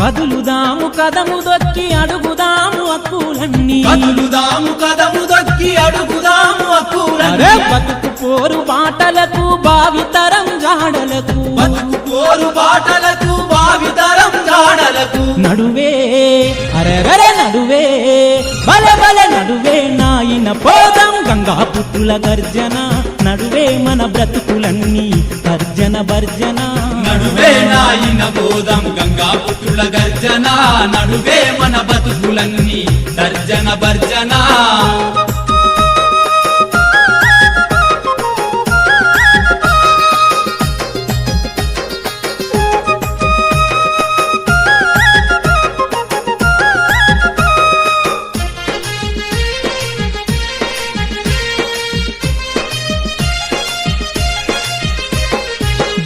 కదులుదాము కదము దొక్కి అడుగుదాము హక్కులన్నీ కదులుదాము కదము దొక్కి అడుగుదాము హక్కులన్నీ బతుకు పోరు బాటలకు భావితరం జాడలకు బతుకు పోరు బాటలకు భావితరం జాడలకు నడువే అరెరరే నడువే బలె బలె నడువే నాయన పోదాం గంగాపుత్రుల గర్జన నడువే మన బ్రతుకులన్నీ గర్జన భర్జన నడువే నాయన పోదాం గంగాపుత్రుల గర్జన నడువే మన బతుకులన్నీ తర్జన భర్జన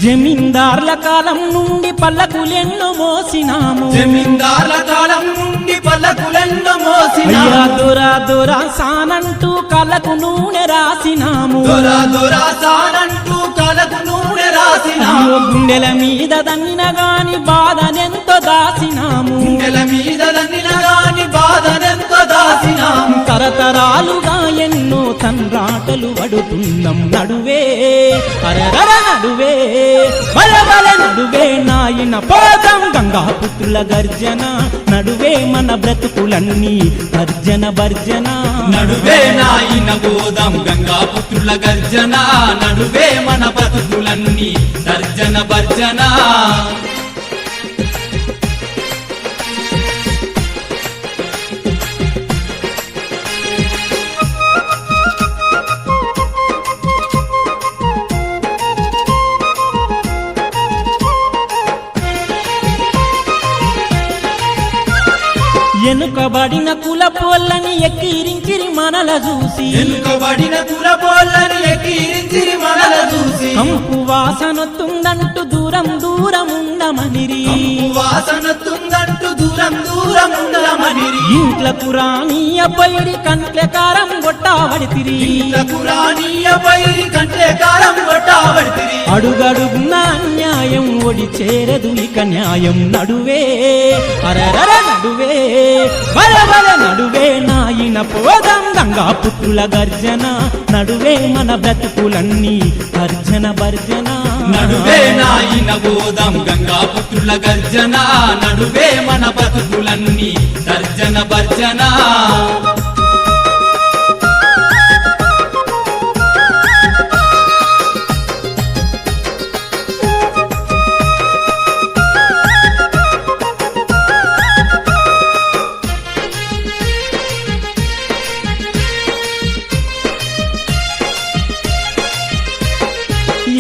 జమీందార్ల కాలం నుండి పల్లకులెన్నో మోసినాము జమీందార్ల కాలం నుండి పల్లకులెన్నో మోసినాము అయ్యా దొరా దొరా సానంటూ కళ్ళకు నూనె రాసినాము దొరా దొరా సానంటూ కళ్ళకు నూనె రాసినాము అయ్యో గుండెల మీద దన్నిన గాని బాధనెంతో దాసినాము గుండెల మీద దన్నిన గాని బాధనెంతో దాసినాము తరతరాలుగా ఎన్నో తండ్రాటలు పడుతున్నాం నడువే అరెరర నడువే బల బల నడువే నాయన పోదాం గంగాపుత్రుల గర్జన నడువే మన బ్రతుకులన్నీ తర్జన భర్జన నడువే నాయన పోదాం గంగాపుత్రుల గర్జన నడువే మన బతుకులన్నీ తర్జన భర్జన ఎనుకబడిన కుల పోళ్ళని ఎక్కిరించిరి మనల చూసి ఎనుకబడిన కులపోళ్ళని ఎక్కిరించిరి మనల చూసి కంపు వాసనొత్తుందంటూ దూరం దూరం ఉండమనిరి కంపు వాసనొత్తుందంటూ దూరం దూరం ఉండమనిరి ఇంట్లకు రానియ పైరి కంట్ల కారం గొట్టావడితిరి ఇంట్లకు రానియ పైరి కంట్లే కారం కొట్టాబడితిరి అడుగడుగున అన్యాయం ఒడి చేరదు ఇక న్యాయం నడువే అరరర నడువే బల బల నడువే నాయన పోదాం గంగాపుత్రుల గర్జన నడువే మన బ్రతుకులన్నీ తర్జన భర్జన నడువే నాయన పోదాం గంగాపుత్రుల గర్జన నడువే మన బతుకులన్నీ తర్జన భర్జన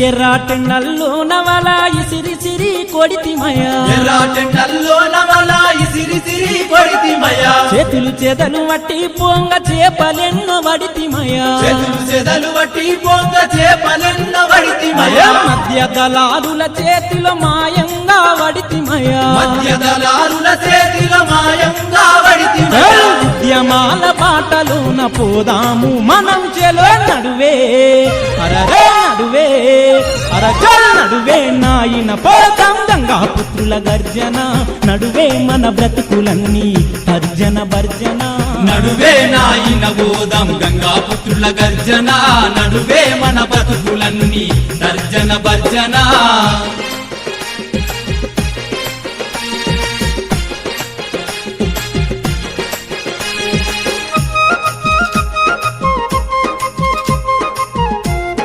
ఎర్రాటెండల్లో నవల ఇసిరి సిరి కొడితిమయ ఎర్రాటెండల్లో నవల ఇసిరి సిరి కొడితిమయ చేతులు చేతలు వట్టి పొంగ చేపలెన్నో వడితిమయ చేతులు చెదలు వట్టి పొంగ చేపలెన్న వడితిమయ మధ్య దళారుల చేతిలో మాయంగా వడితిమయ మధ్య దళారుల చేతిలో మాయంగా వడితిమయ ఉద్యమాల బాటలోన పోదాము మనం చెలో నడువే అరరే నడువే అరచల్ నడువే నాయన పోదాం గంగాపుత్రుల గర్జన నడువే మన బ్రతుకులన్నీ తర్జన భర్జన నడువే నాయన పోదాం గంగాపుత్రుల గర్జన నడువే మన బతుకు